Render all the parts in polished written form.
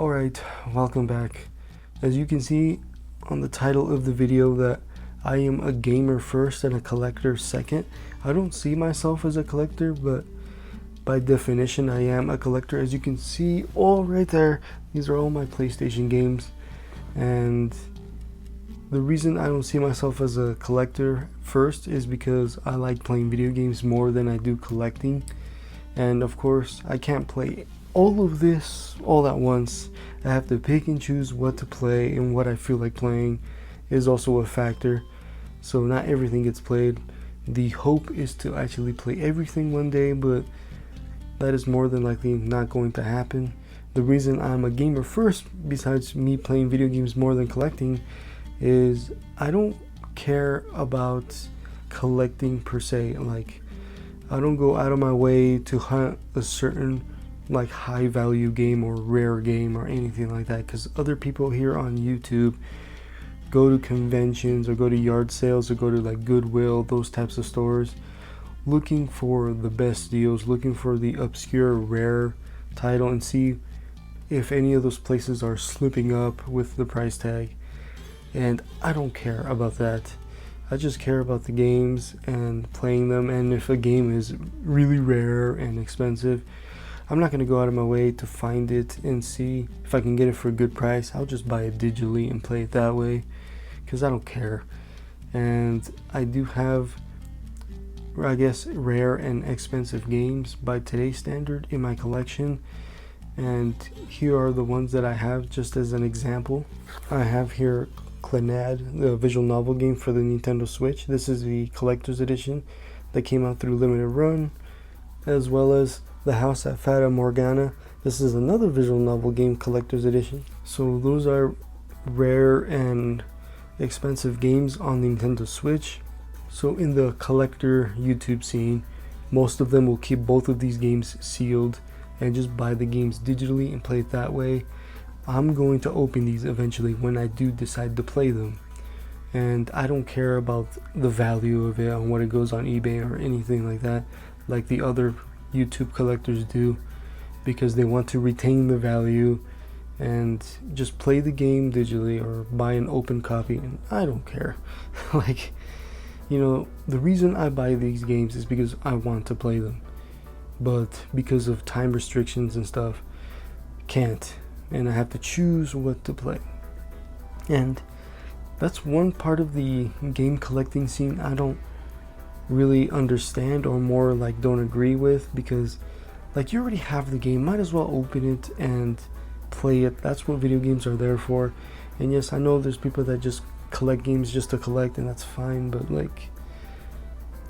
Alright, welcome back. As you can see on the title of the video that I am a gamer first and a collector second. I don't see myself as a collector, but by definition I am a collector. As you can see all right there, these are all my PlayStation games, and the reason I don't see myself as a collector first is because I like playing video games more than I do collecting, and of course I can't play all of this all at once. I have to pick and choose what to play, and what I feel like playing is also a factor, so not everything gets played. The hope is to actually play everything one day, but that is more than likely not going to happen. The reason I'm a gamer first, besides me playing video games more than collecting, is I don't care about collecting per se. Like, I don't go out of my way to hunt a certain like high value game or rare game or anything like that, because other people here on YouTube go to conventions or go to yard sales or go to like Goodwill, those types of stores, looking for the best deals, looking for the obscure rare title, and see if any of those places are slipping up with the price tag. And I don't care about that. I just care about the games and playing them, and if a game is really rare and expensive, I'm not going to go out of my way to find it and see if I can get it for a good price. I'll just buy it digitally and play it that way, because I don't care. And I do have, I guess, rare and expensive games by today's standard in my collection, and here are the ones that I have just as an example. I have here Clannad, the visual novel game for the Nintendo Switch. This is the collector's edition that came out through Limited Run, as well as The House at Fata Morgana. This is another visual novel game collector's edition. So those are rare and expensive games on the Nintendo Switch. So in the collector YouTube scene, most of them will keep both of these games sealed and just buy the games digitally and play it that way. I'm going to open these eventually when I do decide to play them, and I don't care about the value of it on what it goes on eBay or anything like that, like the other YouTube collectors do, because they want to retain the value and just play the game digitally or buy an open copy, and I don't care. Like, you know, the reason I buy these games is because I want to play them, but because of time restrictions and stuff, can't, and I have to choose what to play. And that's one part of the game collecting scene I don't really understand, or more like don't agree with, because like, you already have the game, might as well open it and play it. That's what video games are there for. And yes, I know there's people that just collect games just to collect, and that's fine, but like,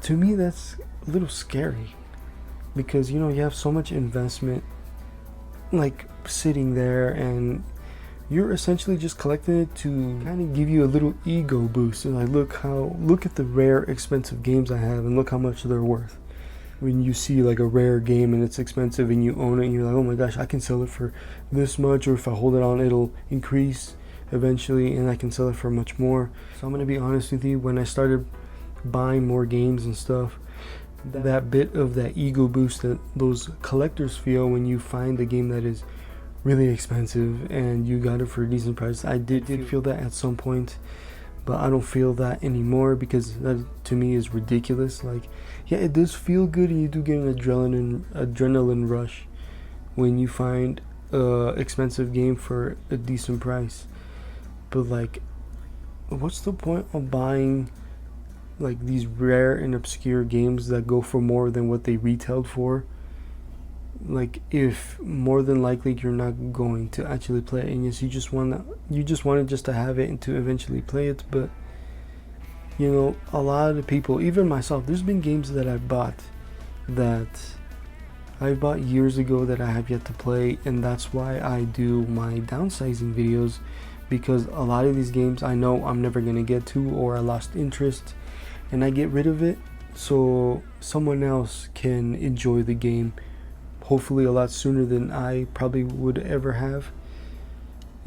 to me that's a little scary, because you know, you have so much investment like sitting there, and you're essentially just collecting it to kind of give you a little ego boost, and like, look at the rare expensive games I have, and look how much they're worth. When you see like a rare game and it's expensive and you own it, and you're like, oh my gosh, I can sell it for this much, or if I hold it on, it'll increase eventually and I can sell it for much more. So I'm gonna be honest with you, when I started buying more games and stuff, that bit of that ego boost that those collectors feel when you find a game that is really expensive and you got it for a decent price, I did feel that at some point, but I don't feel that anymore, because that to me is ridiculous. Like, yeah, it does feel good, and you do get an adrenaline rush when you find a expensive game for a decent price, but like, what's the point of buying like these rare and obscure games that go for more than what they retailed for? Like, if more than likely you're not going to actually play it, and yes, you just want it just to have it and to eventually play it. But you know, a lot of people, even myself, there's been games that I bought years ago that I have yet to play, and that's why I do my downsizing videos, because a lot of these games I know I'm never gonna get to, or I lost interest, and I get rid of it so someone else can enjoy the game, hopefully a lot sooner than I probably would ever have.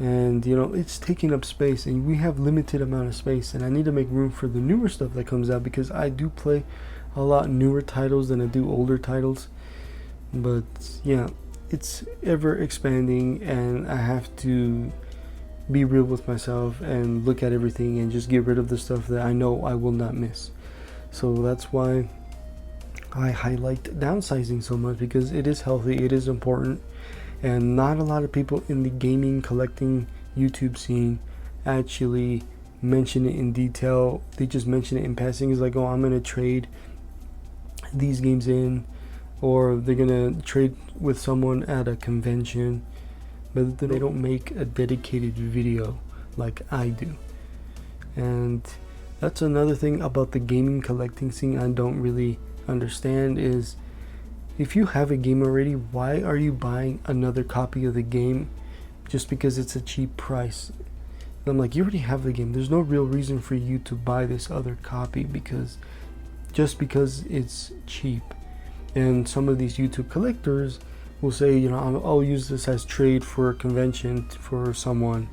And you know, it's taking up space, and we have limited amount of space, and I need to make room for the newer stuff that comes out, because I do play a lot newer titles than I do older titles. But yeah, it's ever expanding, and I have to be real with myself and look at everything and just get rid of the stuff that I know I will not miss. So that's why I highlight downsizing so much, because it is healthy, it is important, and not a lot of people in the gaming collecting YouTube scene actually mention it in detail. They just mention it in passing. It's like, oh, I'm gonna trade these games in, or they're gonna trade with someone at a convention, but they don't make a dedicated video like I do. And that's another thing about the gaming collecting scene I don't really understand, is if you have a game already, why are you buying another copy of the game just because it's a cheap price? And I'm like, you already have the game. There's no real reason for you to buy this other copy because it's cheap. And some of these YouTube collectors will say, you know, I'll use this as trade for a convention for someone.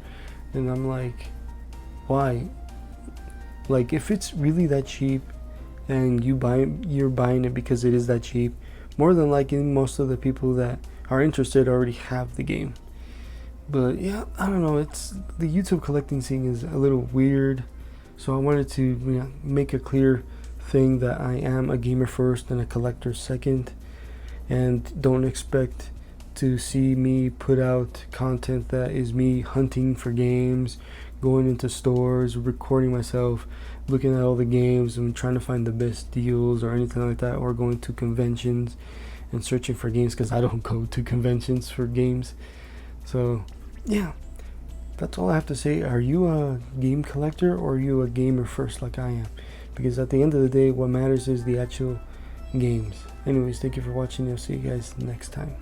And I'm like, why? Like, if it's really that cheap and you're buying it because it is that cheap, more than likely most of the people that are interested already have the game. But yeah, I don't know, it's the YouTube collecting scene is a little weird. So I wanted to, you know, make a clear thing that I am a gamer first and a collector second, and don't expect to see me put out content that is me hunting for games, going into stores, recording myself, looking at all the games and trying to find the best deals or anything like that, or going to conventions and searching for games, because I don't go to conventions for games. So yeah, that's all I have to say. Are you a game collector or are you a gamer first like I am? Because at the end of the day, what matters is the actual games. Anyways, thank you for watching. I'll see you guys next time.